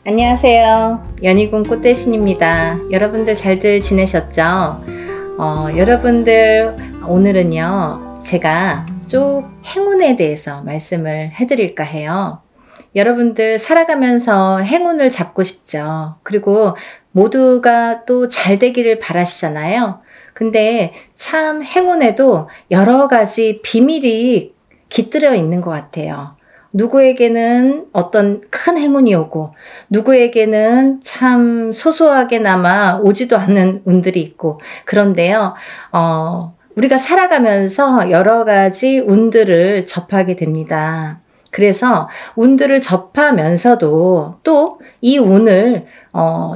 안녕하세요. 연희군 꽃대신입니다. 여러분들 잘들 지내셨죠? 여러분들 오늘은요 제가 쭉 행운에 대해서 말씀을 해드릴까 해요. 여러분들 살아가면서 행운을 잡고 싶죠. 그리고 모두가 또 잘 되기를 바라시잖아요. 근데 참 행운에도 여러 가지 비밀이 깃들여 있는 것 같아요. 누구에게는 어떤 큰 행운이 오고 누구에게는 참 소소하게나마 오지도 않는 운들이 있고, 그런데요 우리가 살아가면서 여러 가지 운들을 접하게 됩니다. 그래서 운들을 접하면서도 또 이 운을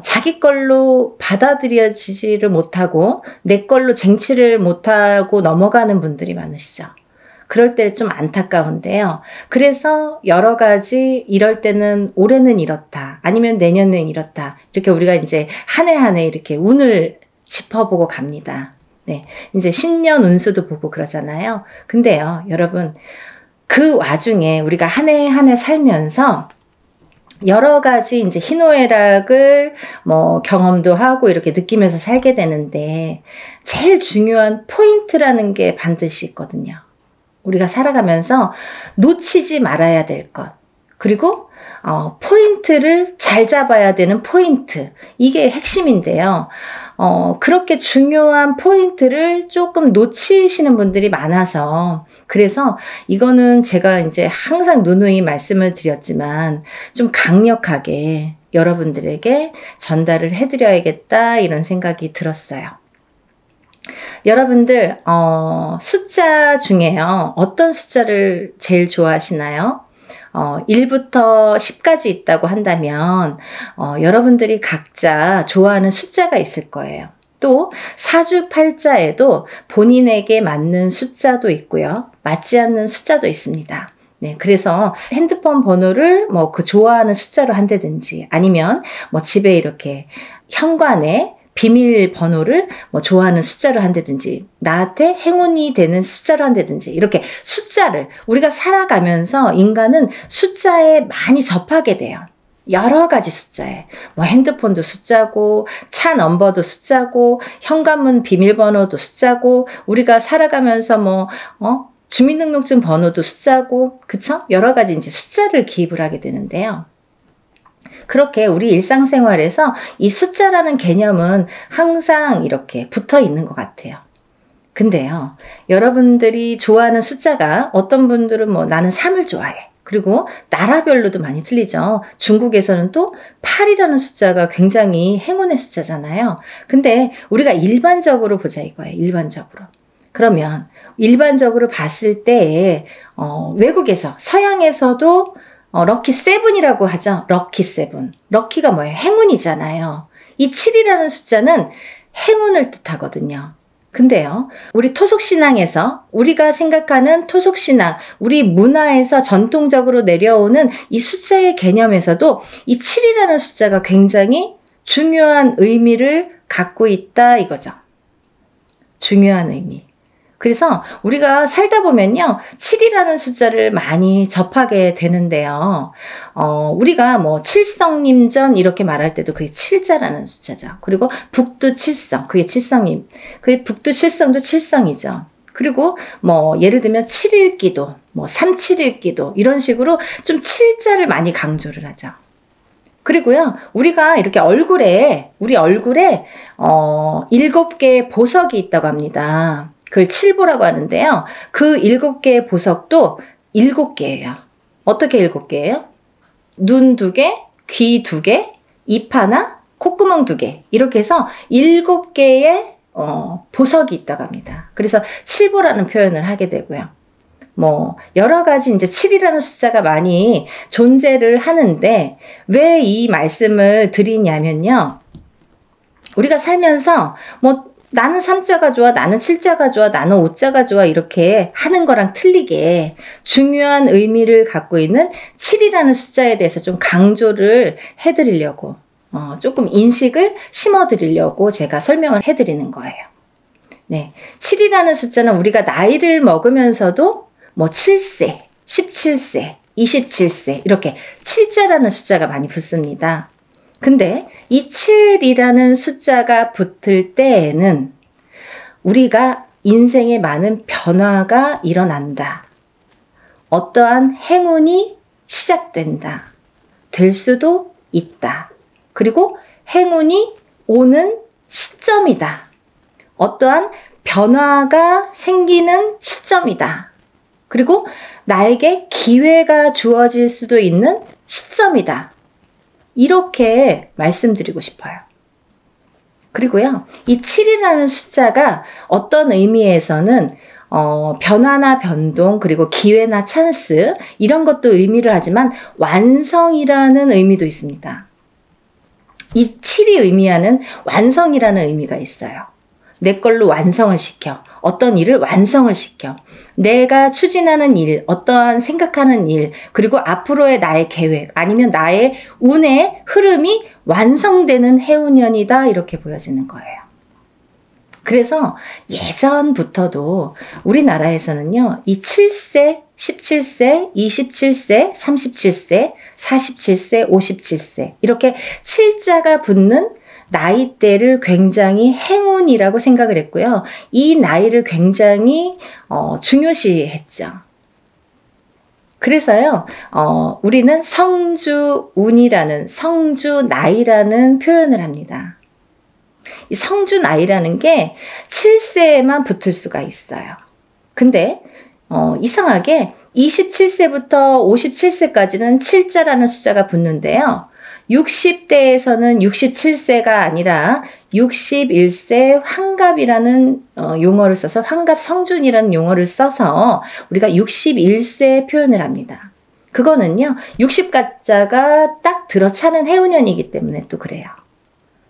자기 걸로 받아들여지지를 못하고 내 걸로 쟁취를 못하고 넘어가는 분들이 많으시죠. 그럴 때 좀 안타까운데요. 그래서 여러 가지 이럴 때는 올해는 이렇다, 아니면 내년은 이렇다, 이렇게 우리가 이제 한 해 한 해 이렇게 운을 짚어보고 갑니다. 네, 이제 신년 운수도 보고 그러잖아요. 근데요, 여러분, 그 와중에 우리가 한 해 한 해 살면서 여러 가지 이제 희노애락을 경험도 하고 이렇게 느끼면서 살게 되는데, 제일 중요한 포인트라는 게 반드시 있거든요. 우리가 살아가면서 놓치지 말아야 될 것, 그리고 포인트를 잘 잡아야 되는 포인트, 이게 핵심인데요. 그렇게 중요한 포인트를 조금 놓치시는 분들이 많아서, 그래서 이거는 제가 이제 항상 누누이 말씀을 드렸지만 좀 강력하게 여러분들에게 전달을 해드려야겠다, 이런 생각이 들었어요. 여러분들 숫자 중에요, 어떤 숫자를 제일 좋아하시나요? 1부터 10까지 있다고 한다면 여러분들이 각자 좋아하는 숫자가 있을 거예요. 또 사주팔자에도 본인에게 맞는 숫자도 있고요, 맞지 않는 숫자도 있습니다. 네, 그래서 핸드폰 번호를 그 좋아하는 숫자로 한다든지, 아니면 집에 이렇게 현관에 비밀번호를 좋아하는 숫자로 한다든지, 나한테 행운이 되는 숫자로 한다든지, 이렇게 숫자를 우리가 살아가면서 인간은 숫자에 많이 접하게 돼요. 여러 가지 숫자에, 핸드폰도 숫자고, 차 넘버도 숫자고, 현관문 비밀번호도 숫자고, 우리가 살아가면서 주민등록증 번호도 숫자고, 그쵸? 여러 가지 이제 숫자를 기입을 하게 되는데요. 그렇게 우리 일상생활에서 이 숫자라는 개념은 항상 이렇게 붙어 있는 것 같아요. 근데요, 여러분들이 좋아하는 숫자가, 어떤 분들은 나는 3을 좋아해. 그리고 나라별로도 많이 틀리죠. 중국에서는 또 8이라는 숫자가 굉장히 행운의 숫자잖아요. 근데 우리가 일반적으로 보자 이거예요. 일반적으로. 그러면 일반적으로 봤을 때 외국에서, 서양에서도 럭키 세븐이라고 하죠. 럭키 세븐. 럭키가 뭐예요? 행운이잖아요. 이 7이라는 숫자는 행운을 뜻하거든요. 근데요, 우리 토속신앙에서, 우리가 생각하는 토속신앙, 우리 문화에서 전통적으로 내려오는 이 숫자의 개념에서도 이 7이라는 숫자가 굉장히 중요한 의미를 갖고 있다 이거죠. 중요한 의미. 그래서 우리가 살다 보면요, 7이라는 숫자를 많이 접하게 되는데요. 우리가 칠성림전 이렇게 말할 때도 그게 7자라는 숫자죠. 그리고 북두칠성, 그게 칠성임. 그게 북두칠성도 칠성이죠. 그리고 예를 들면 7일기도, 371기도, 이런 식으로 좀 7자를 많이 강조를 하죠. 그리고요, 우리가 이렇게 우리 얼굴에 7개의 보석이 있다고 합니다. 그걸 칠보라고 하는데요. 그 7개의 보석도 7개예요. 어떻게 7개예요? 눈 2개, 귀 2개, 입 하나, 콧구멍 2개, 이렇게 해서 7개의 보석이 있다고 합니다. 그래서 칠보라는 표현을 하게 되고요. 여러 가지 이제 7이라는 숫자가 많이 존재를 하는데, 왜 이 말씀을 드리냐면요, 우리가 살면서 나는 3자가 좋아, 나는 7자가 좋아, 나는 5자가 좋아, 이렇게 하는 거랑 틀리게 중요한 의미를 갖고 있는 7이라는 숫자에 대해서 좀 강조를 해드리려고, 조금 인식을 심어드리려고 제가 설명을 해드리는 거예요. 네, 7이라는 숫자는 우리가 나이를 먹으면서도 7세, 17세, 27세 이렇게 7자라는 숫자가 많이 붙습니다. 근데 이 7이라는 숫자가 붙을 때에는 우리가 인생에 많은 변화가 일어난다. 어떠한 행운이 시작된다. 될 수도 있다. 그리고 행운이 오는 시점이다. 어떠한 변화가 생기는 시점이다. 그리고 나에게 기회가 주어질 수도 있는 시점이다. 이렇게 말씀드리고 싶어요. 그리고요, 이 7이라는 숫자가 어떤 의미에서는 변화나 변동, 그리고 기회나 찬스, 이런 것도 의미를 하지만 완성이라는 의미도 있습니다. 이 7이 의미하는 완성이라는 의미가 있어요. 내 걸로 완성을 시켜. 어떤 일을 완성을 시켜. 내가 추진하는 일, 어떠한 생각하는 일, 그리고 앞으로의 나의 계획, 아니면 나의 운의 흐름이 완성되는 해운년이다, 이렇게 보여지는 거예요. 그래서 예전부터도 우리나라에서는요, 이 7세, 17세, 27세, 37세, 47세, 57세, 이렇게 7자가 붙는 나이대를 굉장히 행운이라고 생각을 했고요. 이 나이를 굉장히 중요시했죠. 그래서요, 우리는 성주운이라는, 성주나이라는 표현을 합니다. 이 성주나이라는 게 7세에만 붙을 수가 있어요. 근데 이상하게 27세부터 57세까지는 7자라는 숫자가 붙는데요. 60대에서는 67세가 아니라 61세 환갑이라는 용어를 써서, 환갑 성준이라는 용어를 써서 우리가 61세 표현을 합니다. 그거는요, 60가자가 딱 들어차는 해운년이기 때문에 또 그래요.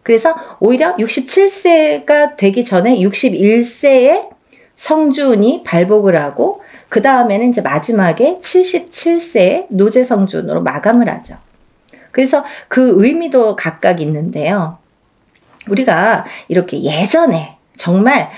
그래서 오히려 67세가 되기 전에 61세에 성준이 발복을 하고, 그 다음에는 이제 마지막에 77세에 노제성준으로 마감을 하죠. 그래서 그 의미도 각각 있는데요. 우리가 이렇게 예전에 정말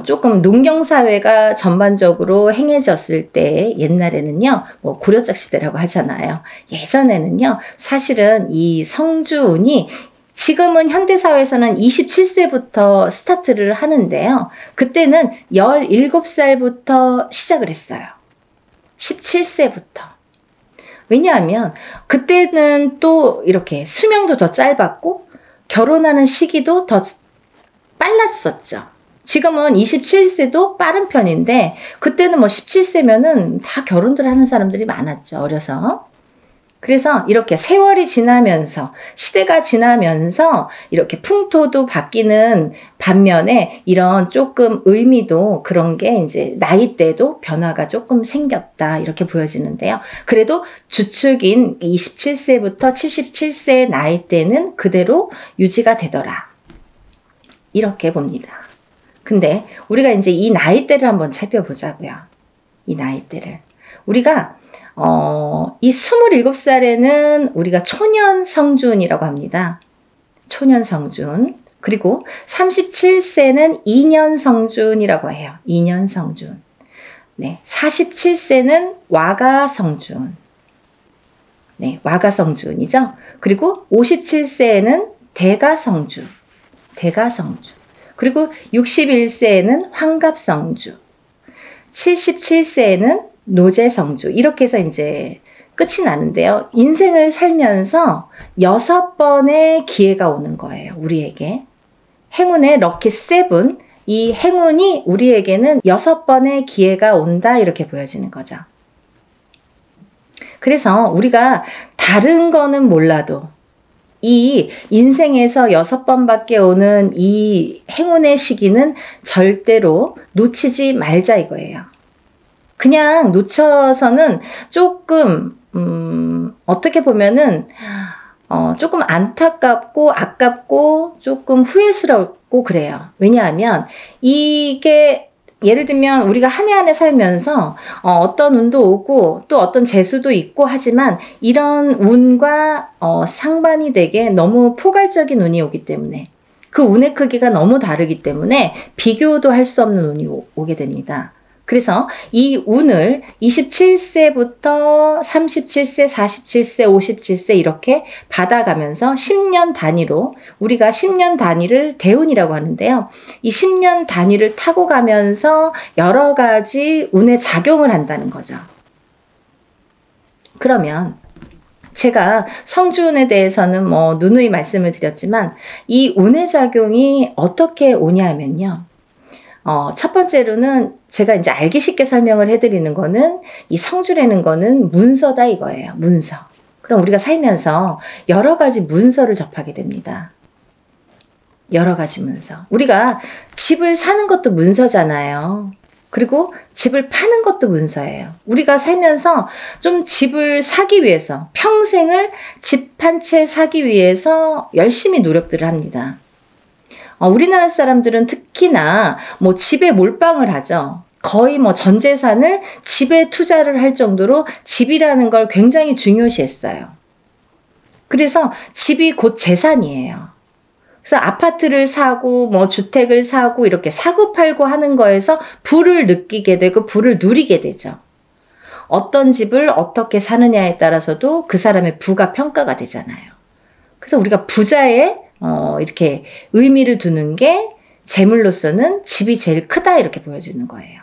조금 농경사회가 전반적으로 행해졌을 때, 옛날에는요, 뭐 고려적 시대라고 하잖아요. 예전에는요, 사실은 이 성주운이, 지금은 현대사회에서는 27세부터 스타트를 하는데요. 그때는 17살부터 시작을 했어요. 17세부터. 왜냐하면 그때는 또 이렇게 수명도 더 짧았고 결혼하는 시기도 더 빨랐었죠. 지금은 27세도 빠른 편인데 그때는 뭐 17세면은 다 결혼들 하는 사람들이 많았죠. 어려서. 그래서 이렇게 세월이 지나면서, 시대가 지나면서 이렇게 풍토도 바뀌는 반면에 이런 조금 의미도, 그런 게 이제 나이대도 변화가 조금 생겼다, 이렇게 보여지는데요. 그래도 주축인 27세부터 77세의 나이대는 그대로 유지가 되더라, 이렇게 봅니다. 근데 우리가 이제 이 나이대를 한번 살펴보자고요. 이 나이대를. 우리가 이 27살에는 우리가 초년성준이라고 합니다. 초년성준. 그리고 37세는 2년성준이라고 해요. 2년성준. 네, 47세는 와가성준. 네, 와가성준이죠. 그리고 57세에는 대가성준. 대가성준. 그리고 61세에는 환갑성주. 77세에는 노제성주. 이렇게 해서 이제 끝이 나는데요. 인생을 살면서 6번의 기회가 오는 거예요. 우리에게. 행운의 럭키 7. 이 행운이 우리에게는 6번의 기회가 온다, 이렇게 보여지는 거죠. 그래서 우리가 다른 거는 몰라도 이 인생에서 6번밖에 오는 이 행운의 시기는 절대로 놓치지 말자, 이거예요. 그냥 놓쳐서는 조금 어떻게 보면은 조금 안타깝고 아깝고 조금 후회스럽고 그래요. 왜냐하면 이게, 예를 들면 우리가 한 해 한 해 살면서 어떤 운도 오고 또 어떤 재수도 있고 하지만, 이런 운과 상반이 되게 너무 포괄적인 운이 오기 때문에, 그 운의 크기가 너무 다르기 때문에 비교도 할 수 없는 운이 오게 됩니다. 그래서 이 운을 27세부터 37세, 47세, 57세 이렇게 받아가면서 10년 단위로 우리가 10년 단위를 대운이라고 하는데요. 이 10년 단위를 타고 가면서 여러 가지 운에 작용을 한다는 거죠. 그러면 제가 성주운에 대해서는 뭐 누누이 말씀을 드렸지만 이 운의 작용이 어떻게 오냐면요. 첫 번째로는 제가 이제 알기 쉽게 설명을 해드리는 거는 이 성주라는 거는 문서다 이거예요. 문서. 그럼 우리가 살면서 여러 가지 문서를 접하게 됩니다. 여러 가지 문서. 우리가 집을 사는 것도 문서잖아요. 그리고 집을 파는 것도 문서예요. 우리가 살면서 좀 집을 사기 위해서 평생을 집 한 채 사기 위해서 열심히 노력들을 합니다. 우리나라 사람들은 특히나 뭐 집에 몰빵을 하죠. 거의 뭐 전 재산을 집에 투자를 할 정도로 집이라는 걸 굉장히 중요시했어요. 그래서 집이 곧 재산이에요. 그래서 아파트를 사고 뭐 주택을 사고 이렇게 사고 팔고 하는 거에서 부를 느끼게 되고 부를 누리게 되죠. 어떤 집을 어떻게 사느냐에 따라서도 그 사람의 부가 평가가 되잖아요. 그래서 우리가 부자의 이렇게 의미를 두는 게 재물로서는 집이 제일 크다 이렇게 보여지는 거예요.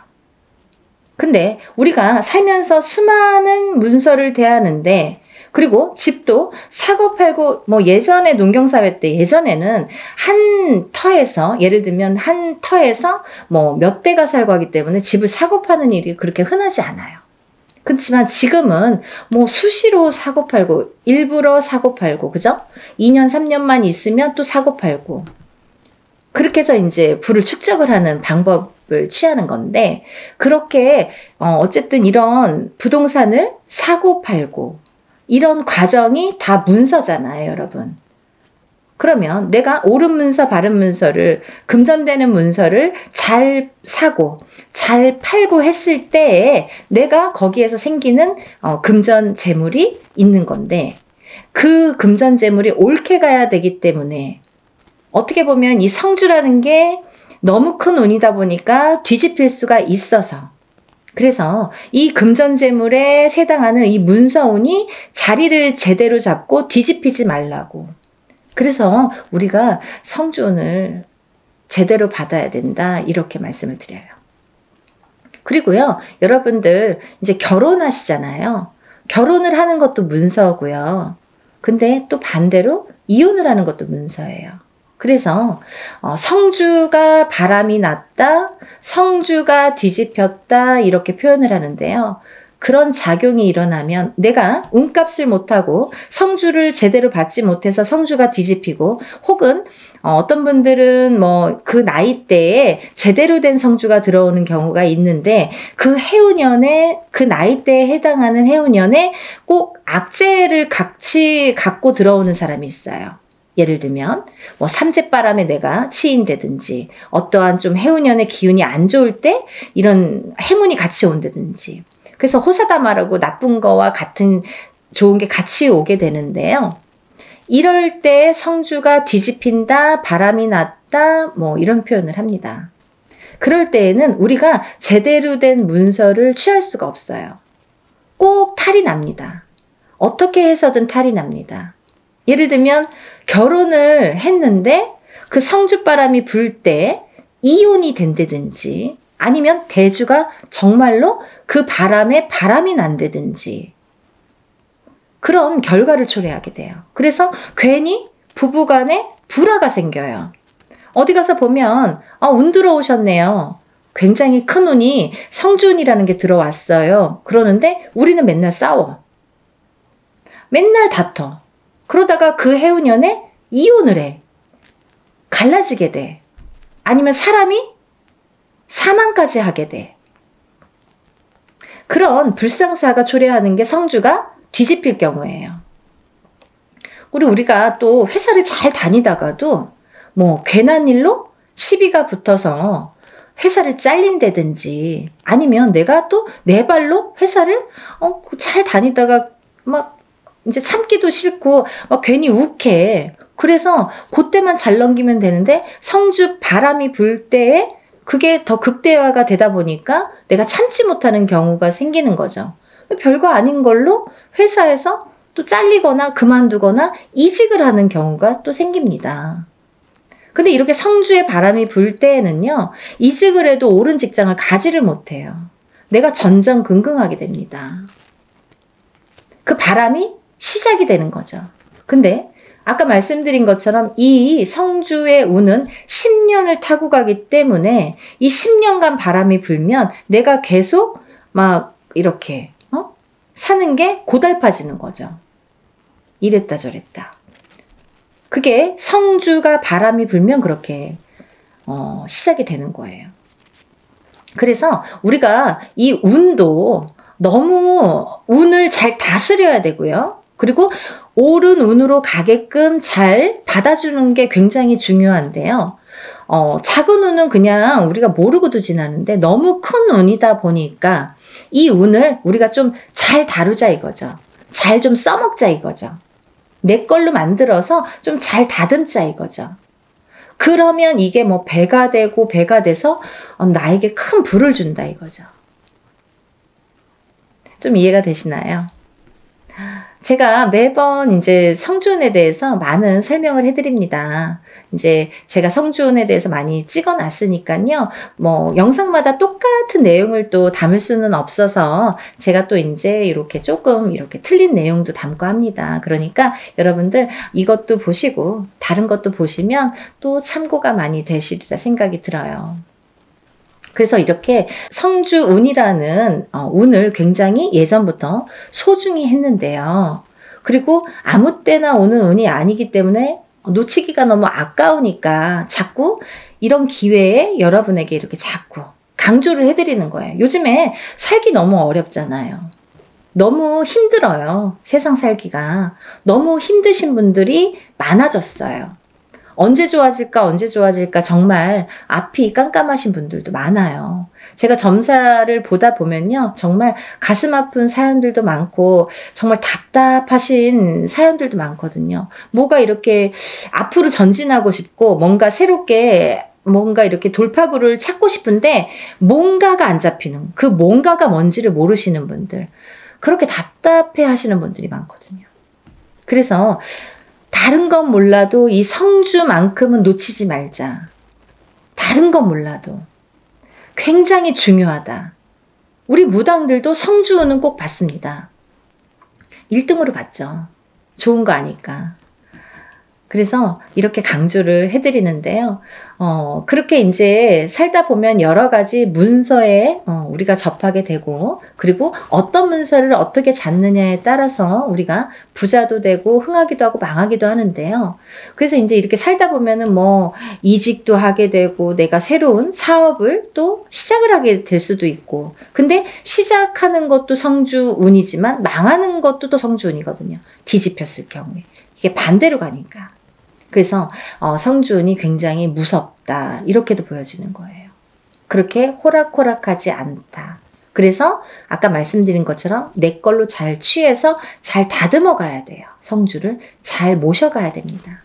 근데 우리가 살면서 수많은 문서를 대하는데 그리고 집도 사고 팔고 뭐 예전에 농경사회 때 예전에는 한 터에서 예를 들면 한 터에서 뭐 몇 대가 살고 하기 때문에 집을 사고 파는 일이 그렇게 흔하지 않아요. 그렇지만 지금은 뭐 수시로 사고 팔고 일부러 사고 팔고 그죠? 2년 3년만 있으면 또 사고 팔고 그렇게 해서 이제 부를 축적을 하는 방법을 취하는 건데 그렇게 어쨌든 이런 부동산을 사고 팔고 이런 과정이 다 문서잖아요, 여러분. 그러면 내가 옳은 문서, 바른 문서를 금전되는 문서를 잘 사고 잘 팔고 했을 때에 내가 거기에서 생기는 금전 재물이 있는 건데 그 금전 재물이 옳게 가야 되기 때문에 어떻게 보면 이 성주라는 게 너무 큰 운이다 보니까 뒤집힐 수가 있어서 그래서 이 금전재물에 해당하는 이 문서운이 자리를 제대로 잡고 뒤집히지 말라고. 그래서 우리가 성주운을 제대로 받아야 된다 이렇게 말씀을 드려요. 그리고요, 여러분들 이제 결혼하시잖아요. 결혼을 하는 것도 문서고요. 근데 또 반대로 이혼을 하는 것도 문서예요. 그래서 성주가 바람이 났다, 성주가 뒤집혔다 이렇게 표현을 하는데요. 그런 작용이 일어나면 내가 운값을 못하고 성주를 제대로 받지 못해서 성주가 뒤집히고 혹은 어떤 분들은 뭐 그 나이대에 제대로 된 성주가 들어오는 경우가 있는데 그 해운년에 그 나이대에 해당하는 해운년에 꼭 악재를 같이 갖고 들어오는 사람이 있어요. 예를 들면 뭐 삼재바람에 내가 치인다든지 어떠한 좀 해운년의 기운이 안 좋을 때 이런 해문이 같이 온다든지 그래서 호사다마라고 나쁜 거와 같은 좋은 게 같이 오게 되는데요. 이럴 때 성주가 뒤집힌다, 바람이 났다 뭐 이런 표현을 합니다. 그럴 때에는 우리가 제대로 된 문서를 취할 수가 없어요. 꼭 탈이 납니다. 어떻게 해서든 탈이 납니다. 예를 들면 결혼을 했는데 그 성주바람이 불 때 이혼이 된다든지 아니면 대주가 정말로 그 바람에 바람이 난다든지 그런 결과를 초래하게 돼요. 그래서 괜히 부부간에 불화가 생겨요. 어디 가서 보면 운 들어오셨네요. 굉장히 큰 운이 성주운이라는 게 들어왔어요. 그러는데 우리는 맨날 싸워. 맨날 다퉈. 그러다가 그 해운년에 이혼을 해. 갈라지게 돼. 아니면 사람이 사망까지 하게 돼. 그런 불상사가 초래하는 게 성주가 뒤집힐 경우예요. 우리가 또 회사를 잘 다니다가도 뭐 괜한 일로 시비가 붙어서 회사를 잘린다든지 아니면 내가 또 내 발로 회사를 잘 다니다가 막 이제 참기도 싫고 막 괜히 욱해. 그래서 그때만 잘 넘기면 되는데 성주 바람이 불 때에 그게 더 극대화가 되다 보니까 내가 참지 못하는 경우가 생기는 거죠. 별거 아닌 걸로 회사에서 또 잘리거나 그만두거나 이직을 하는 경우가 또 생깁니다. 근데 이렇게 성주의 바람이 불 때에는요, 이직을 해도 옳은 직장을 가지를 못해요. 내가 전전긍긍하게 됩니다. 그 바람이 시작이 되는 거죠. 근데 아까 말씀드린 것처럼 이 성주의 운은 10년을 타고 가기 때문에 이 10년간 바람이 불면 내가 계속 막 이렇게 사는 게 고달파지는 거죠. 이랬다 저랬다. 그게 성주가 바람이 불면 그렇게 시작이 되는 거예요. 그래서 우리가 이 운도 너무 운을 잘 다스려야 되고요. 그리고 옳은 운으로 가게끔 잘 받아주는 게 굉장히 중요한데요. 작은 운은 그냥 우리가 모르고도 지나는데 너무 큰 운이다 보니까 이 운을 우리가 좀 잘 다루자 이거죠. 잘 좀 써먹자 이거죠. 내 걸로 만들어서 좀 잘 다듬자 이거죠. 그러면 이게 뭐 배가 되고 배가 돼서 나에게 큰 부를 준다 이거죠. 좀 이해가 되시나요? 제가 매번 이제 성주운에 대해서 많은 설명을 해드립니다. 이제 제가 성주운에 대해서 많이 찍어놨으니까요. 뭐 영상마다 똑같은 내용을 또 담을 수는 없어서 제가 또 이제 이렇게 조금 이렇게 틀린 내용도 담고 합니다. 그러니까 여러분들 이것도 보시고 다른 것도 보시면 또 참고가 많이 되시리라 생각이 들어요. 그래서 이렇게 성주운이라는 운을 굉장히 예전부터 소중히 했는데요. 그리고 아무 때나 오는 운이 아니기 때문에 놓치기가 너무 아까우니까 자꾸 이런 기회에 여러분에게 이렇게 자꾸 강조를 해드리는 거예요. 요즘에 살기 너무 어렵잖아요. 너무 힘들어요. 세상 살기가. 너무 힘드신 분들이 많아졌어요. 언제 좋아질까 언제 좋아질까 정말 앞이 깜깜하신 분들도 많아요. 제가 점사를 보다 보면요. 정말 가슴 아픈 사연들도 많고 정말 답답하신 사연들도 많거든요. 뭐가 이렇게 앞으로 전진하고 싶고 뭔가 새롭게 뭔가 이렇게 돌파구를 찾고 싶은데 뭔가가 안 잡히는 그 뭔가가 뭔지를 모르시는 분들 그렇게 답답해 하시는 분들이 많거든요. 그래서 다른 건 몰라도 이 성주만큼은 놓치지 말자. 다른 건 몰라도 굉장히 중요하다. 우리 무당들도 성주운은 꼭 받습니다. 1등으로 받죠. 좋은 거 아니까. 그래서 이렇게 강조를 해드리는데요. 그렇게 이제 살다 보면 여러 가지 문서에 우리가 접하게 되고, 그리고 어떤 문서를 어떻게 잡느냐에 따라서 우리가 부자도 되고 흥하기도 하고 망하기도 하는데요. 그래서 이제 이렇게 살다 보면은 뭐 이직도 하게 되고, 내가 새로운 사업을 또 시작을 하게 될 수도 있고, 근데 시작하는 것도 성주운이지만 망하는 것도 또 성주운이거든요. 뒤집혔을 경우에. 이게 반대로 가니까. 그래서 성주운이 굉장히 무섭다 이렇게도 보여지는 거예요. 그렇게 호락호락하지 않다. 그래서 아까 말씀드린 것처럼 내 걸로 잘 취해서 잘 다듬어 가야 돼요. 성주를 잘 모셔가야 됩니다.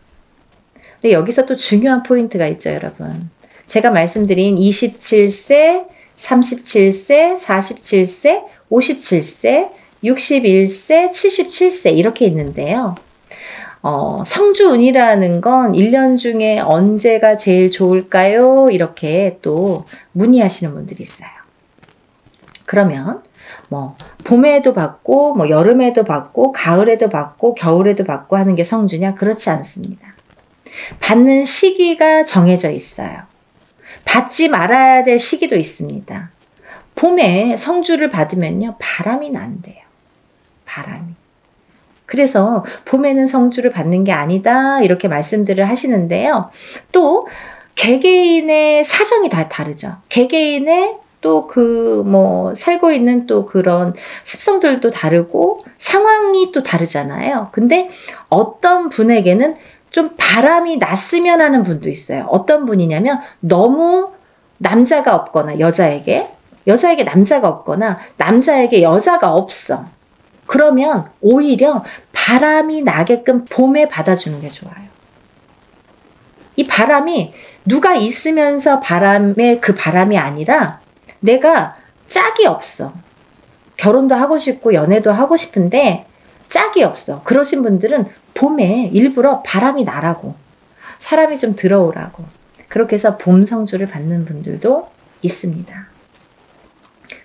근데 여기서 또 중요한 포인트가 있죠, 여러분. 제가 말씀드린 27세, 37세, 47세, 57세, 61세, 77세 이렇게 있는데요. 성주운이라는 건 1년 중에 언제가 제일 좋을까요? 이렇게 또 문의하시는 분들이 있어요. 그러면 뭐 봄에도 받고 뭐 여름에도 받고 가을에도 받고 겨울에도 받고 하는 게 성주냐? 그렇지 않습니다. 받는 시기가 정해져 있어요. 받지 말아야 될 시기도 있습니다. 봄에 성주를 받으면요. 바람이 난대요. 바람이. 그래서 봄에는 성주를 받는 게 아니다 이렇게 말씀들을 하시는데요. 또 개개인의 사정이 다 다르죠. 개개인의 또 그 뭐 살고 있는 또 그런 습성들도 다르고 상황이 또 다르잖아요. 근데 어떤 분에게는 좀 바람이 났으면 하는 분도 있어요. 어떤 분이냐면 너무 남자가 없거나 여자에게 남자가 없거나 남자에게 여자가 없어. 그러면 오히려 바람이 나게끔 봄에 받아주는 게 좋아요. 이 바람이 누가 있으면서 바람의 그 바람이 아니라 내가 짝이 없어. 결혼도 하고 싶고 연애도 하고 싶은데 짝이 없어. 그러신 분들은 봄에 일부러 바람이 나라고, 사람이 좀 들어오라고, 그렇게 해서 봄 성주를 받는 분들도 있습니다.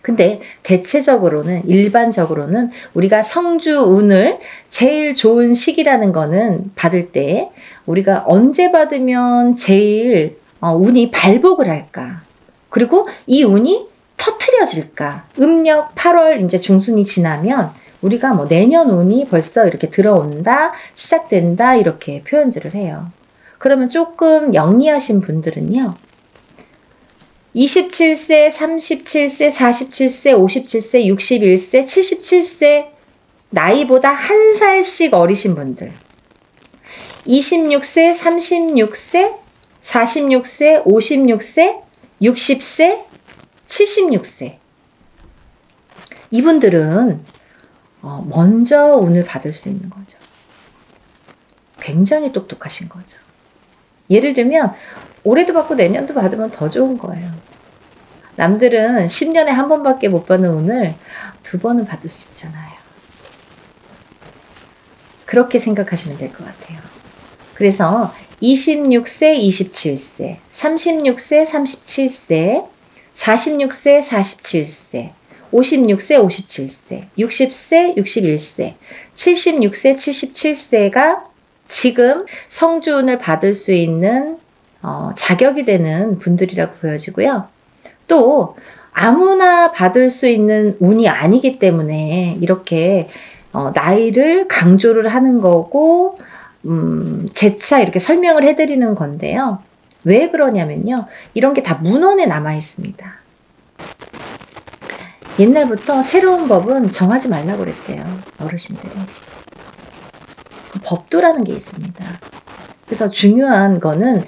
근데 대체적으로는, 일반적으로는 우리가 성주운을 제일 좋은 시기라는 거는 받을 때 우리가 언제 받으면 제일 운이 발복을 할까? 그리고 이 운이 터트려질까? 음력 8월 이제 중순이 지나면 우리가 뭐 내년 운이 벌써 이렇게 들어온다, 시작된다 이렇게 표현들을 해요. 그러면 조금 영리하신 분들은요. 27세, 37세, 47세, 57세, 61세, 77세 나이보다 한 살씩 어리신 분들, 26세, 36세, 46세, 56세, 60세, 76세 이분들은 먼저 운을 받을 수 있는 거죠. 굉장히 똑똑하신 거죠. 예를 들면 올해도 받고 내년도 받으면 더 좋은 거예요. 남들은 10년에 한 번밖에 못 받는 운을 2번은 받을 수 있잖아요. 그렇게 생각하시면 될 것 같아요. 그래서 26세, 27세, 36세, 37세, 46세, 47세, 56세, 57세, 60세, 61세, 76세, 77세가 지금 성주운을 받을 수 있는 자격이 되는 분들이라고 보여지고요. 또 아무나 받을 수 있는 운이 아니기 때문에 이렇게 나이를 강조를 하는 거고 재차 이렇게 설명을 해드리는 건데요. 왜 그러냐면요. 이런 게 다 문헌에 남아 있습니다. 옛날부터 새로운 법은 정하지 말라고 그랬대요. 어르신들이. 법도라는 게 있습니다. 그래서 중요한 거는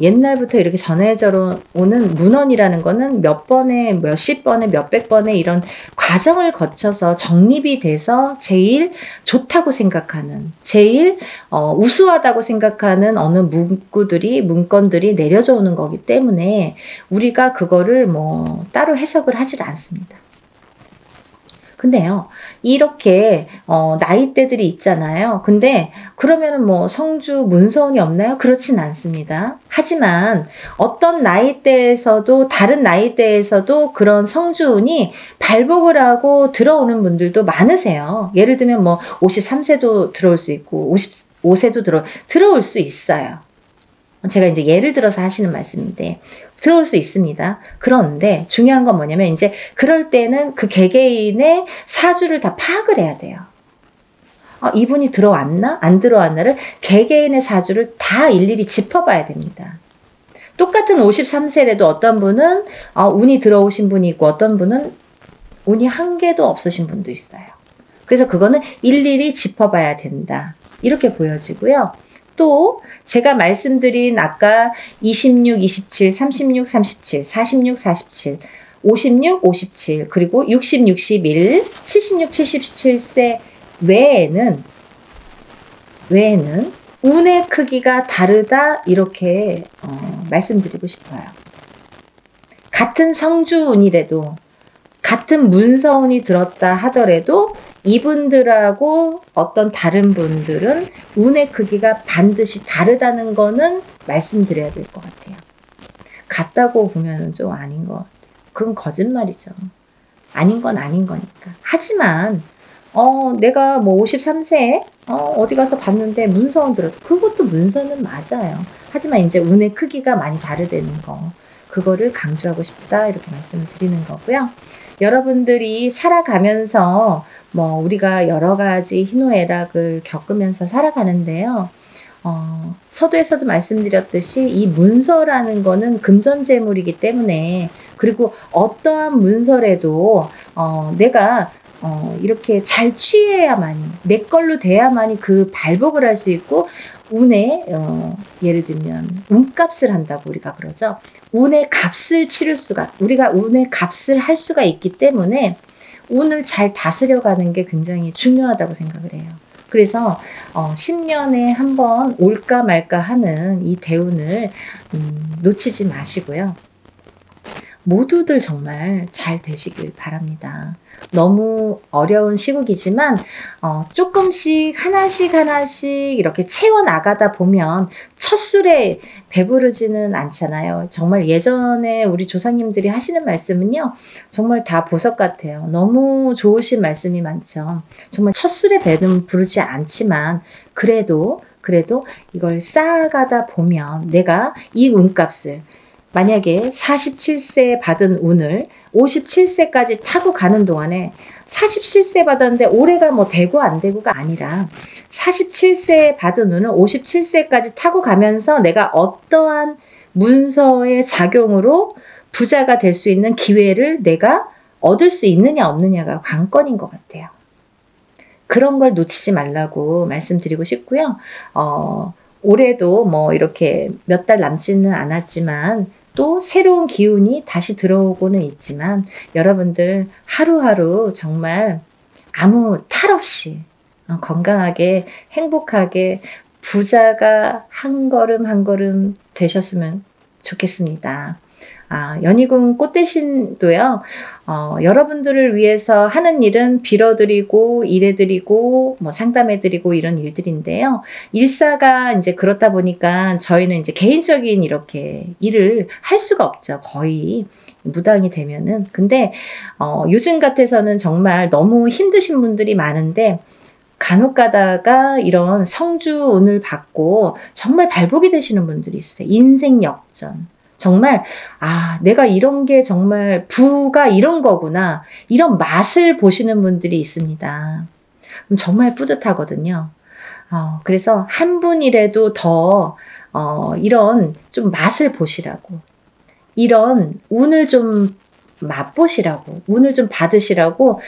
옛날부터 이렇게 전해져 오는 문헌이라는 거는 몇 번에, 몇십 번에, 몇백 번에 이런 과정을 거쳐서 정립이 돼서 제일 좋다고 생각하는, 제일 우수하다고 생각하는 어느 문건들이 내려져 오는 거기 때문에 우리가 그거를 뭐 따로 해석을 하질 않습니다. 근데요, 이렇게 나이대들이 있잖아요. 근데 그러면은 뭐 성주 문서운이 없나요? 그렇진 않습니다. 하지만 어떤 나이대에서도, 다른 나이대에서도 그런 성주운이 발복을 하고 들어오는 분들도 많으세요. 예를 들면 뭐 53세도 들어올 수 있고 55세도 들어올 수 있어요. 제가 이제 예를 들어서 하시는 말씀인데 들어올 수 있습니다. 그런데 중요한 건 뭐냐면 이제 그럴 때는 그 개개인의 사주를 다 파악을 해야 돼요. 이분이 들어왔나? 안 들어왔나를 개개인의 사주를 다 일일이 짚어봐야 됩니다. 똑같은 53세라도 어떤 분은 운이 들어오신 분이 있고 어떤 분은 운이 한 개도 없으신 분도 있어요. 그래서 그거는 일일이 짚어봐야 된다. 이렇게 보여지고요. 또 제가 말씀드린 아까 26, 27, 36, 37, 46, 47, 56, 57 그리고 60, 61, 76, 77세 외에는 운의 크기가 다르다 이렇게 말씀드리고 싶어요. 같은 성주운이라도 같은 문서운이 들었다 하더라도 이분들하고 어떤 다른 분들은 운의 크기가 반드시 다르다는 거는 말씀드려야 될 것 같아요. 같다고 보면 좀 아닌 것 같아요. 그건 거짓말이죠. 아닌 건 아닌 거니까. 하지만 내가 뭐 53세에 어디 가서 봤는데 문서운 들어도 그것도 문서는 맞아요. 하지만 이제 운의 크기가 많이 다르다는 거, 그거를 강조하고 싶다 이렇게 말씀을 드리는 거고요. 여러분들이 살아가면서 뭐 우리가 여러 가지 희노애락을 겪으면서 살아가는데요. 서두에서도 말씀드렸듯이 이 문서라는 거는 금전재물이기 때문에, 그리고 어떠한 문서라도 내가 이렇게 잘 취해야만이, 내 걸로 돼야만이 그 발복을 할 수 있고, 운에 예를 들면 운값을 한다고 우리가 그러죠. 운의 값을 치를 수가, 우리가 운의 값을 할 수가 있기 때문에 운을 잘 다스려가는 게 굉장히 중요하다고 생각을 해요. 그래서 10년에 한 번 올까 말까 하는 이 대운을 놓치지 마시고요. 모두들 정말 잘 되시길 바랍니다. 너무 어려운 시국이지만 조금씩 하나씩 이렇게 채워나가다 보면 첫 술에 배부르지는 않잖아요. 정말 예전에 우리 조상님들이 하시는 말씀은요, 정말 다 보석 같아요. 너무 좋으신 말씀이 많죠. 정말 첫 술에 배는 부르지 않지만 그래도 이걸 쌓아가다 보면 내가 이 운값을, 만약에 47세 받은 운을 57세까지 타고 가는 동안에, 47세 받았는데 올해가 뭐 되고 안 되고가 아니라 47세 받은 운을 57세까지 타고 가면서 내가 어떠한 문서의 작용으로 부자가 될 수 있는 기회를 내가 얻을 수 있느냐 없느냐가 관건인 것 같아요. 그런 걸 놓치지 말라고 말씀드리고 싶고요. 올해도 뭐 이렇게 몇 달 남지는 않았지만 또 새로운 기운이 다시 들어오고는 있지만 여러분들 하루하루 정말 아무 탈 없이 건강하게 행복하게 부자가 한 걸음 한 걸음 되셨으면 좋겠습니다. 연희궁 꽃대신도요, 여러분들을 위해서 하는 일은 빌어드리고, 일해드리고, 뭐 상담해드리고 이런 일들인데요. 일사가 이제 그렇다 보니까 저희는 이제 개인적인 이렇게 일을 할 수가 없죠. 거의 무당이 되면은. 근데, 요즘 같아서는 정말 너무 힘드신 분들이 많은데, 간혹 가다가 이런 성주운을 받고 정말 발복이 되시는 분들이 있어요. 인생 역전. 정말 내가 이런 게 정말 부가 이런 거구나, 이런 맛을 보시는 분들이 있습니다. 정말 뿌듯하거든요. 그래서 한 분이라도 더 이런 좀 맛을 보시라고, 이런 운을 좀 맛보시라고, 운을 좀 받으시라고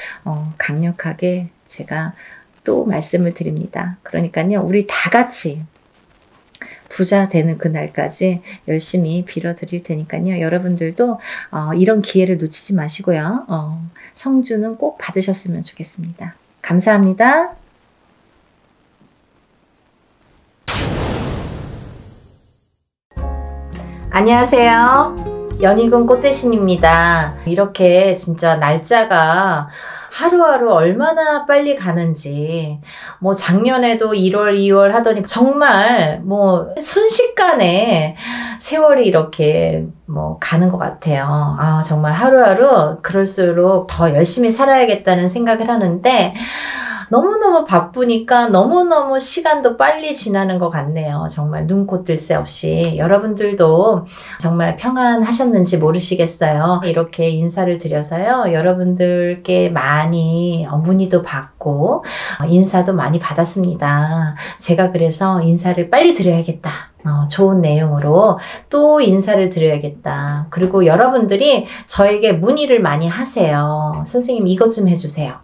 강력하게 제가 또 말씀을 드립니다. 그러니까요, 우리 다 같이 부자 되는 그날까지 열심히 빌어드릴 테니까요. 여러분들도 이런 기회를 놓치지 마시고요. 성주는 꼭 받으셨으면 좋겠습니다. 감사합니다. 안녕하세요. 연희궁 꽃대신입니다. 이렇게 진짜 날짜가 하루하루 얼마나 빨리 가는지, 뭐 작년에도 1월, 2월 하더니 정말 뭐 순식간에 세월이 이렇게 뭐 가는 것 같아요. 정말 하루하루 그럴수록 더 열심히 살아야겠다는 생각을 하는데, 너무너무 바쁘니까 너무너무 시간도 빨리 지나는 것 같네요. 정말 눈코 뜰 새 없이. 여러분들도 정말 평안하셨는지 모르시겠어요. 이렇게 인사를 드려서요, 여러분들께 많이 문의도 받고 인사도 많이 받았습니다. 제가 그래서 인사를 빨리 드려야겠다, 좋은 내용으로 또 인사를 드려야겠다. 그리고 여러분들이 저에게 문의를 많이 하세요. 선생님 이것 좀 해주세요,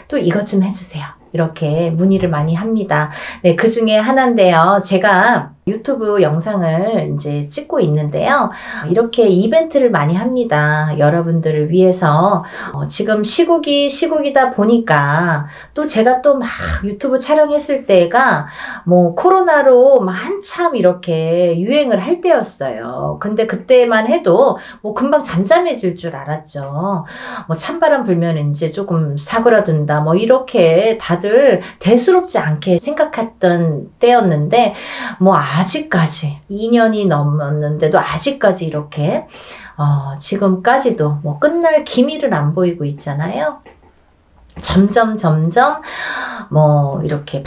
또 이것 좀 해주세요, 이렇게 문의를 많이 합니다. 네, 그 중에 하나인데요. 제가 유튜브 영상을 이제 찍고 있는데요. 이렇게 이벤트를 많이 합니다. 여러분들을 위해서. 지금 시국이다 보니까 또 제가 또 막 유튜브 촬영했을 때가 뭐 코로나로 한참 이렇게 유행을 할 때였어요. 근데 그때만 해도 뭐 금방 잠잠해질 줄 알았죠. 뭐 찬바람 불면 이제 조금 사그라든다, 뭐 이렇게 다들 대수롭지 않게 생각했던 때였는데, 뭐 아직까지 2년이 넘었는데도 아직까지 이렇게 지금까지도 뭐 끝날 기미를 안 보이고 있잖아요. 점점 뭐 이렇게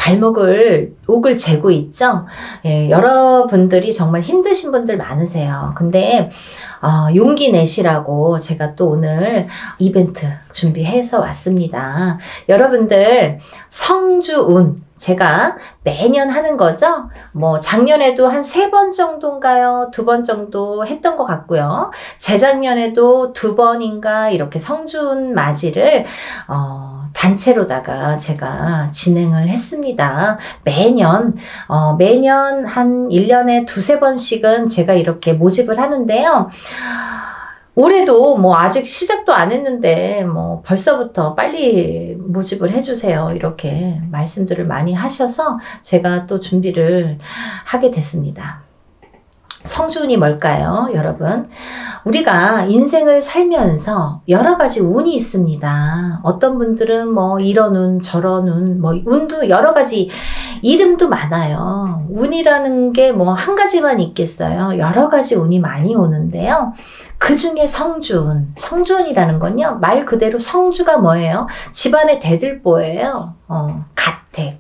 옥을 재고 있죠. 예, 여러분들이 정말 힘드신 분들 많으세요. 근데 용기 내시라고 제가 또 오늘 이벤트 준비해서 왔습니다. 여러분들 성주운 제가 매년 하는 거죠. 뭐 작년에도 한 3번 정도인가요? 2번 정도 했던 것 같고요. 재작년에도 2번인가 이렇게 성주운 맞이를 단체로다가 제가 진행을 했습니다. 매년 한 1년에 2-3번씩은 제가 이렇게 모집을 하는데요. 올해도 뭐 아직 시작도 안 했는데 뭐 벌써부터 빨리 모집을 해주세요. 이렇게 말씀들을 많이 하셔서 제가 또 준비를 하게 됐습니다. 성주운이 뭘까요, 여러분? 우리가 인생을 살면서 여러 가지 운이 있습니다. 어떤 분들은 뭐 이런 운, 저런 운, 뭐 운도 여러 가지 이름도 많아요. 운이라는 게 뭐 한 가지만 있겠어요. 여러 가지 운이 많이 오는데요. 그 중에 성주운, 성주운이라는 건요, 말 그대로 성주가 뭐예요? 집안의 대들보예요. 가택.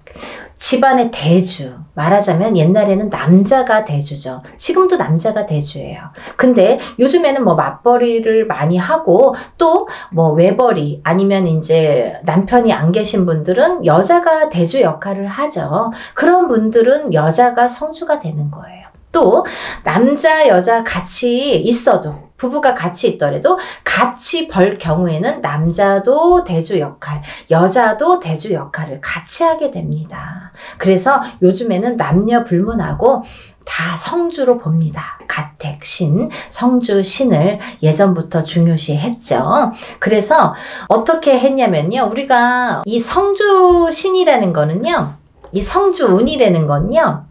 집안의 대주. 말하자면 옛날에는 남자가 대주죠. 지금도 남자가 대주예요. 근데 요즘에는 뭐 맞벌이를 많이 하고 또 뭐 외벌이 아니면 이제 남편이 안 계신 분들은 여자가 대주 역할을 하죠. 그런 분들은 여자가 성주가 되는 거예요. 또 남자 여자 같이 있어도 부부가 같이 있더라도 같이 벌 경우에는 남자도 대주 역할, 여자도 대주 역할을 같이 하게 됩니다. 그래서 요즘에는 남녀 불문하고 다 성주로 봅니다. 가택, 신, 성주, 신을 예전부터 중요시 했죠. 그래서 어떻게 했냐면요. 우리가 이 성주 신이라는 거는요. 이 성주 운이라는 건요.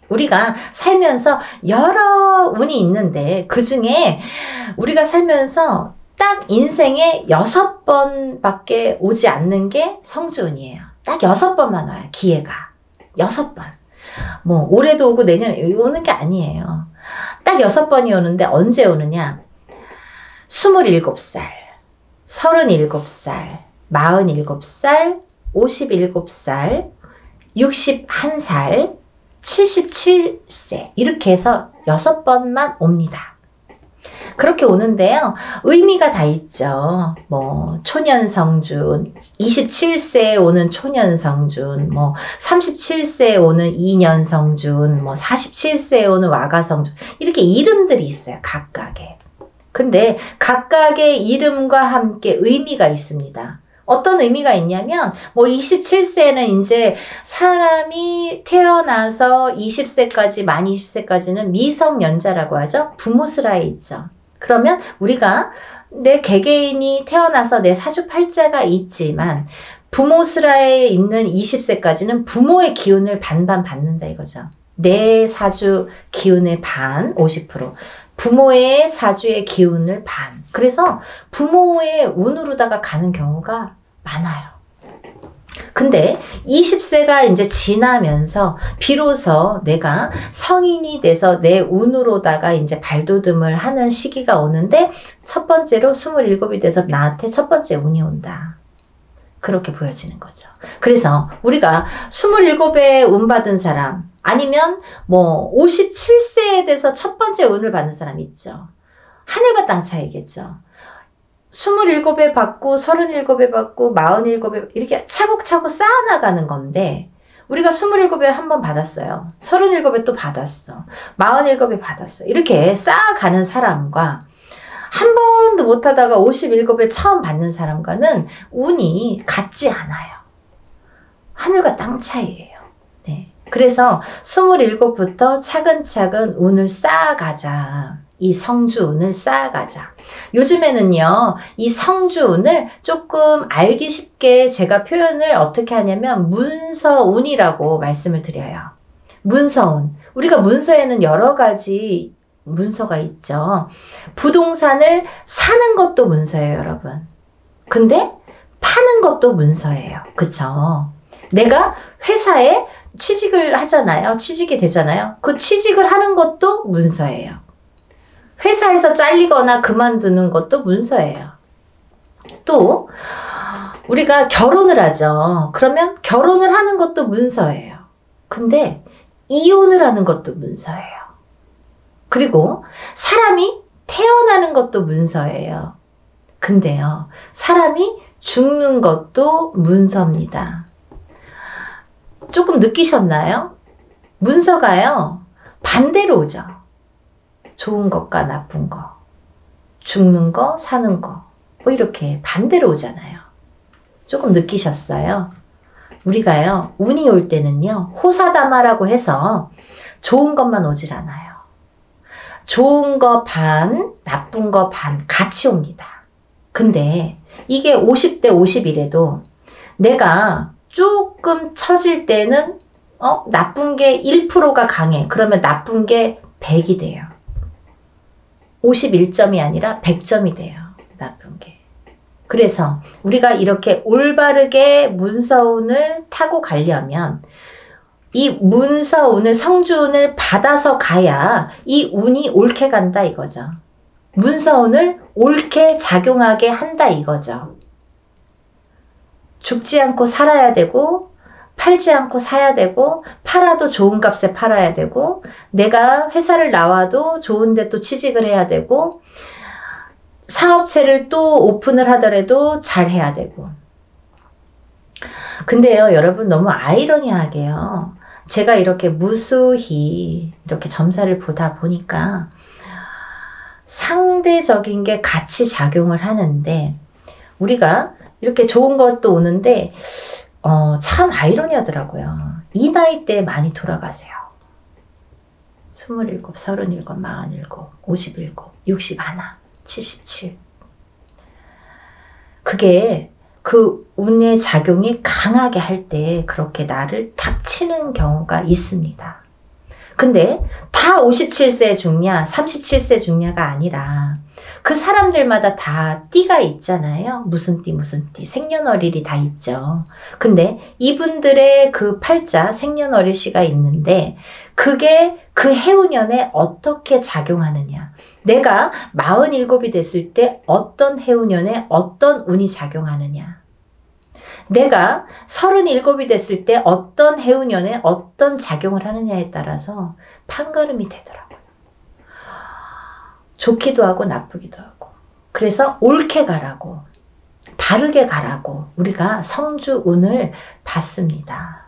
우리가 살면서 여러 운이 있는데 그 중에 우리가 살면서 딱 인생에 6번밖에 오지 않는 게 성주운이에요. 딱 6번만 와요. 기회가. 6번. 뭐 올해도 오고 내년에 오는 게 아니에요. 딱 6번이 오는데 언제 오느냐? 27살, 37살, 47살, 57살, 61살, 77세 이렇게 해서 6번만 옵니다. 그렇게 오는데요. 의미가 다 있죠. 뭐 초년성준, 27세에 오는 초년성준, 뭐 37세에 오는 이년성준, 뭐 47세에 오는 와가성준 이렇게 이름들이 있어요. 각각의. 근데 각각의 이름과 함께 의미가 있습니다. 어떤 의미가 있냐면 뭐 27세는 이제 사람이 태어나서 20세까지 만 20세까지는 미성년자라고 하죠. 부모스라에 있죠. 그러면 우리가 내 개개인이 태어나서 내 사주팔자가 있지만 부모스라에 있는 20세까지는 부모의 기운을 반반 받는다 이거죠. 내 사주 기운의 반 50%. 부모의 사주의 기운을 반. 그래서 부모의 운으로다가 가는 경우가 많아요. 근데 20세가 이제 지나면서 비로소 내가 성인이 돼서 내 운으로다가 이제 발돋움을 하는 시기가 오는데 첫 번째로 27이 돼서 나한테 첫 번째 운이 온다. 그렇게 보여지는 거죠. 그래서 우리가 27에 운 받은 사람 아니면 뭐 57세에 돼서 첫 번째 운을 받는 사람 있죠. 하늘과 땅 차이겠죠. 27에 받고 37에 받고 47에 이렇게 차곡차곡 쌓아나가는 건데 우리가 27에 한 번 받았어요. 37에 또 받았어. 47에 받았어. 이렇게 쌓아가는 사람과 한 번도 못하다가 57에 처음 받는 사람과는 운이 같지 않아요. 하늘과 땅 차이예요. 네. 그래서 27부터 차근차근 운을 쌓아가자. 이 성주운을 쌓아가자. 요즘에는요, 이 성주운을 조금 알기 쉽게 제가 표현을 어떻게 하냐면 문서운이라고 말씀을 드려요. 문서운. 우리가 문서에는 여러 가지 문서가 있죠. 부동산을 사는 것도 문서예요, 여러분. 근데 파는 것도 문서예요. 그쵸? 내가 회사에 취직을 하잖아요. 취직이 되잖아요. 그 취직을 하는 것도 문서예요. 회사에서 잘리거나 그만두는 것도 문서예요. 또 우리가 결혼을 하죠. 그러면 결혼을 하는 것도 문서예요. 근데 이혼을 하는 것도 문서예요. 그리고 사람이 태어나는 것도 문서예요. 근데요, 사람이 죽는 것도 문서입니다. 조금 느끼셨나요? 문서가요, 반대로 오죠. 좋은 것과 나쁜 거, 죽는 거, 사는 거, 뭐 이렇게 반대로 오잖아요. 조금 느끼셨어요? 우리가요, 운이 올 때는요, 호사다마라고 해서 좋은 것만 오질 않아요. 좋은 거 반, 나쁜 거 반 같이 옵니다. 근데 이게 50대 50이래도 내가 조금 처질 때는 나쁜 게 1%가 강해. 그러면 나쁜 게 100이 돼요. 51점이 아니라 100점이 돼요. 나쁜 게. 그래서 우리가 이렇게 올바르게 문서운을 타고 가려면 이 문서운을, 성주운을 받아서 가야 이 운이 옳게 간다 이거죠. 문서운을 옳게 작용하게 한다 이거죠. 죽지 않고 살아야 되고, 팔지 않고 사야 되고, 팔아도 좋은 값에 팔아야 되고, 내가 회사를 나와도 좋은 데 또 취직을 해야 되고, 사업체를 또 오픈을 하더라도 잘 해야 되고. 근데요, 여러분 너무 아이러니하게요. 제가 이렇게 무수히 이렇게 점사를 보다 보니까 상대적인 게 같이 작용을 하는데, 우리가 이렇게 좋은 것도 오는데 참 아이러니하더라고요. 이 나이 때 많이 돌아가세요. 27, 37, 47, 57, 61, 77. 그게 그 운의 작용이 강하게 할 때 그렇게 나를 탁 치는 경우가 있습니다. 근데 다 57세 죽냐 37세 죽냐가 아니라 그 사람들마다 다 띠가 있잖아요. 무슨 띠 무슨 띠 생년월일이 다 있죠. 근데 이분들의 그 팔자 생년월일씨가 있는데 그게 그 해운년에 어떻게 작용하느냐. 내가 47이 됐을 때 어떤 해운년에 어떤 운이 작용하느냐. 내가 37이 됐을 때 어떤 해운년에 어떤 작용을 하느냐에 따라서 판가름이 되더라고요. 좋기도 하고 나쁘기도 하고. 그래서 옳게 가라고, 바르게 가라고 우리가 성주운을 받습니다.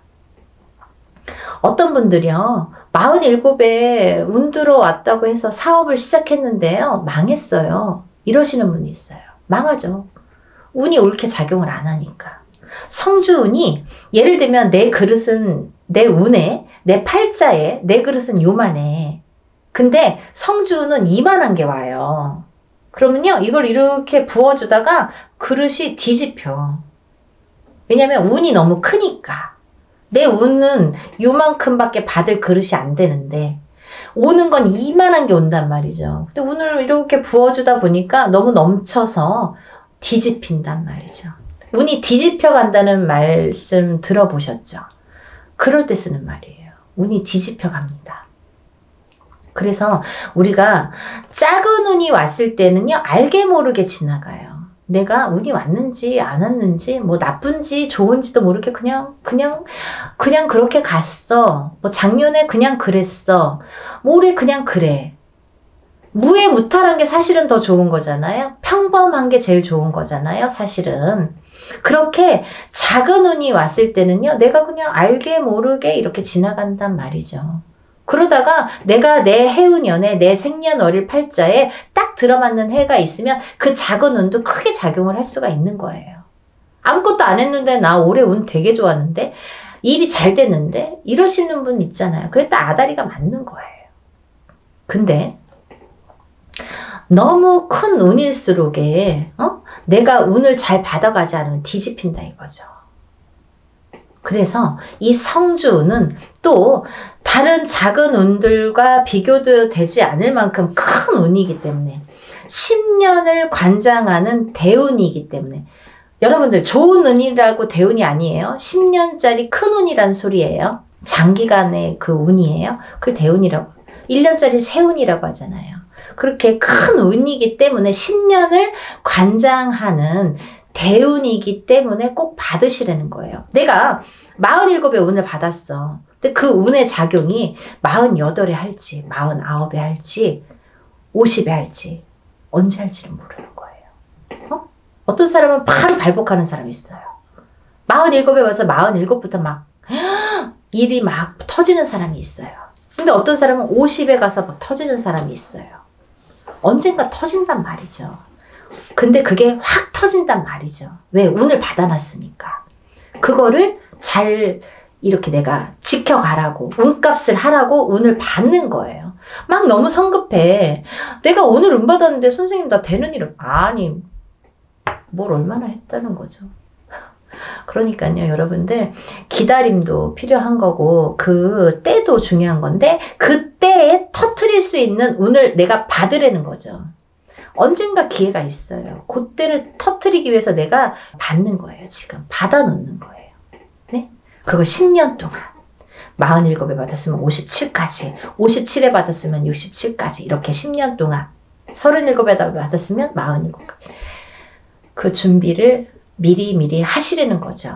어떤 분들이요, 47에 운 들어왔다고 해서 사업을 시작했는데요, 망했어요. 이러시는 분이 있어요. 망하죠. 운이 옳게 작용을 안 하니까. 성주운이 예를 들면 내 그릇은 내 운에 내 팔자에 내 그릇은 요만해. 근데 성주운은 이만한 게 와요. 그러면요 이걸 이렇게 부어주다가 그릇이 뒤집혀. 왜냐면 운이 너무 크니까. 내 운은 요만큼밖에 받을 그릇이 안 되는데 오는 건 이만한 게 온단 말이죠. 근데 운을 이렇게 부어주다 보니까 너무 넘쳐서 뒤집힌단 말이죠. 운이 뒤집혀 간다는 말씀 들어보셨죠? 그럴 때 쓰는 말이에요. 운이 뒤집혀 갑니다. 그래서 우리가 작은 운이 왔을 때는요, 알게 모르게 지나가요. 내가 운이 왔는지 안 왔는지 뭐 나쁜지 좋은지도 모르게 그냥 그렇게 갔어. 뭐 작년에 그냥 그랬어. 뭐 올해 그냥 그래. 무해무탈한 게 사실은 더 좋은 거잖아요. 평범한 게 제일 좋은 거잖아요. 사실은. 그렇게 작은 운이 왔을 때는요, 내가 그냥 알게 모르게 이렇게 지나간단 말이죠. 그러다가 내가 내 해운년에 내 생년월일 팔자에 딱 들어맞는 해가 있으면 그 작은 운도 크게 작용을 할 수가 있는 거예요. 아무것도 안 했는데 나 올해 운 되게 좋았는데 일이 잘 됐는데 이러시는 분 있잖아요. 그게 딱 아다리가 맞는 거예요. 근데 너무 큰 운일수록에 내가 운을 잘 받아가지 않으면 뒤집힌다 이거죠. 그래서 이 성주운은 또 다른 작은 운들과 비교도 되지 않을 만큼 큰 운이기 때문에 10년을 관장하는 대운이기 때문에 여러분들 좋은 운이라고 대운이 아니에요. 10년짜리 큰 운이란 소리예요. 장기간의 그 운이에요. 그걸 대운이라고 1년짜리 세운이라고 하잖아요. 그렇게 큰 운이기 때문에 10년을 관장하는 대운이기 때문에 꼭 받으시라는 거예요. 내가 47의 운을 받았어. 근데 그 운의 작용이 48에 할지 49에 할지 50에 할지 언제 할지는 모르는 거예요. 어떤 사람은 바로 발복하는 사람이 있어요. 47에 와서 47부터 막 일이 막 터지는 사람이 있어요. 근데 어떤 사람은 50에 가서 막 터지는 사람이 있어요. 언젠가 터진단 말이죠. 근데 그게 확 터진단 말이죠. 왜? 운을 받아놨으니까. 그거를 잘 이렇게 내가 지켜가라고, 운값을 하라고 운을 받는 거예요. 막 너무 성급해. 내가 오늘 운 받았는데 선생님 나 되는 일은 아니 뭘 얼마나 했다는 거죠. 그러니까요, 여러분들 기다림도 필요한 거고 그 때도 중요한 건데 그 때에 터트릴 수 있는 운을 내가 받으라는 거죠. 언젠가 기회가 있어요. 그때를 터트리기 위해서 내가 받는 거예요. 지금 받아놓는 거예요. 네? 그걸 10년 동안 47에 받았으면 57까지, 57에 받았으면 67까지 이렇게 10년 동안 37에 받았으면 47까지 그 준비를 미리미리 하시려는 거죠.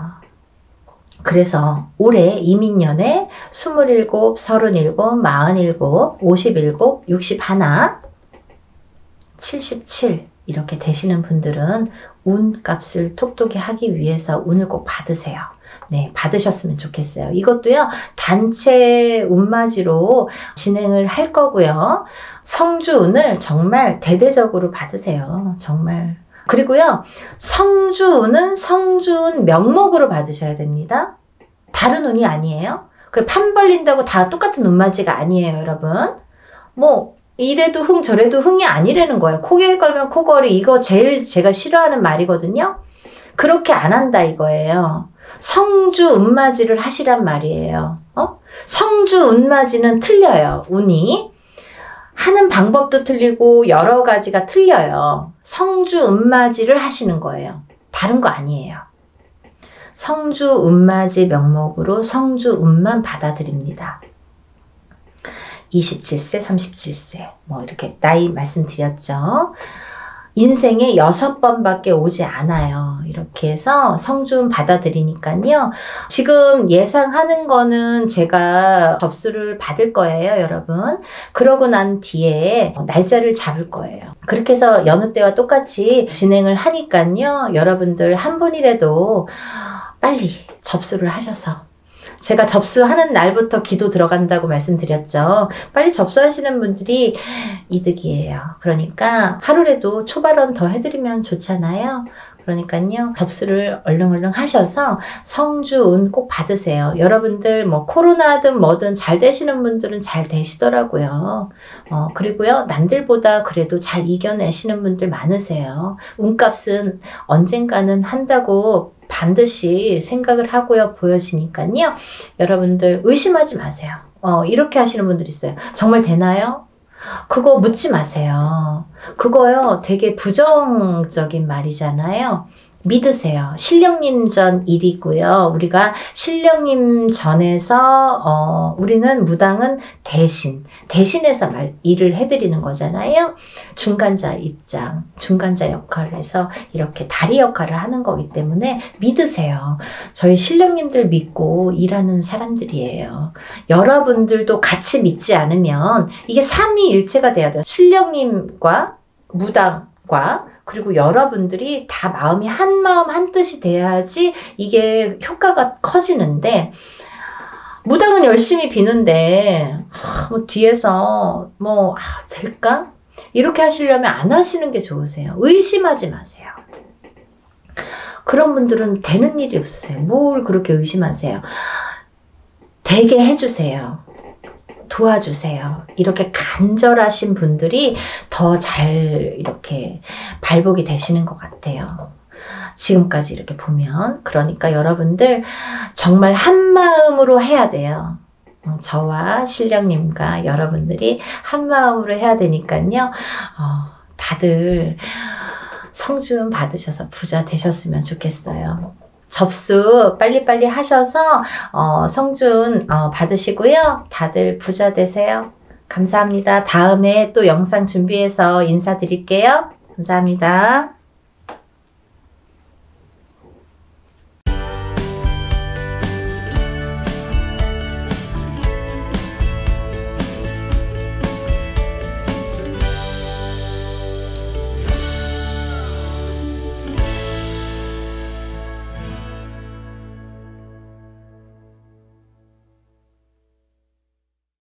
그래서 올해 이민년에 27, 37, 47, 57, 61, 77 이렇게 되시는 분들은 운값을 톡톡히 하기 위해서 운을 꼭 받으세요. 네, 받으셨으면 좋겠어요. 이것도요, 단체 운맞이로 진행을 할 거고요. 성주운을 정말 대대적으로 받으세요. 정말. 그리고요, 성주운은 성주운 명목으로 받으셔야 됩니다. 다른 운이 아니에요. 그 판 벌린다고 다 똑같은 운맞이가 아니에요, 여러분. 뭐 이래도 흥 저래도 흥이 아니라는 거예요. 코에 걸면 코걸이, 이거 제일 제가 싫어하는 말이거든요. 그렇게 안 한다 이거예요. 성주 운맞이를 하시란 말이에요. 성주 운맞이는 틀려요. 운이 하는 방법도 틀리고 여러 가지가 틀려요. 성주 운맞이를 하시는 거예요. 다른 거 아니에요. 성주 운맞이 명목으로 성주 운만 받아들입니다. 27세, 37세 뭐 이렇게 나이 말씀드렸죠. 인생에 6번밖에 오지 않아요. 이렇게 해서 성주운 받아들이니까요. 지금 예상하는 거는 제가 접수를 받을 거예요, 여러분. 그러고 난 뒤에 날짜를 잡을 거예요. 그렇게 해서 여느 때와 똑같이 진행을 하니까요. 여러분들 한 분이라도 빨리 접수를 하셔서 제가 접수하는 날부터 기도 들어간다고 말씀드렸죠. 빨리 접수하시는 분들이 이득이에요. 그러니까 하루라도 초발언 더 해드리면 좋잖아요. 그러니까요. 접수를 얼른 하셔서 성주운 꼭 받으세요. 여러분들 뭐 코로나든 뭐든 잘 되시는 분들은 잘 되시더라고요. 그리고요. 남들보다 그래도 잘 이겨내시는 분들 많으세요. 운값은 언젠가는 한다고 반드시 생각을 하고요. 보여지니까요. 여러분들 의심하지 마세요. 이렇게 하시는 분들 있어요. 정말 되나요? 그거 묻지 마세요. 그거요 되게 부정적인 말이잖아요. 믿으세요. 신령님 전 일이고요. 우리가 신령님 전에서 우리는 무당은 대신해서 일을 해드리는 거잖아요. 중간자 입장, 중간자 역할을 해서 이렇게 다리 역할을 하는 거기 때문에 믿으세요. 저희 신령님들 믿고 일하는 사람들이에요. 여러분들도 같이 믿지 않으면 이게 삼위일체가 돼야 돼요. 신령님과 무당과 그리고 여러분들이 다 마음이 한 마음 한 뜻이 돼야지 이게 효과가 커지는데 무당은 열심히 비는데 뭐 뒤에서 될까? 이렇게 하시려면 안 하시는 게 좋으세요. 의심하지 마세요. 그런 분들은 되는 일이 없으세요. 뭘 그렇게 의심하세요. 되게 해주세요. 도와주세요. 이렇게 간절하신 분들이 더 잘 이렇게 발복이 되시는 것 같아요. 지금까지 이렇게 보면. 그러니까 여러분들 정말 한마음으로 해야 돼요. 저와 신령님과 여러분들이 한마음으로 해야 되니까요. 다들 성주운 받으셔서 부자 되셨으면 좋겠어요. 접수 빨리빨리 하셔서 성준 받으시고요. 다들 부자 되세요. 감사합니다. 다음에 또 영상 준비해서 인사드릴게요. 감사합니다.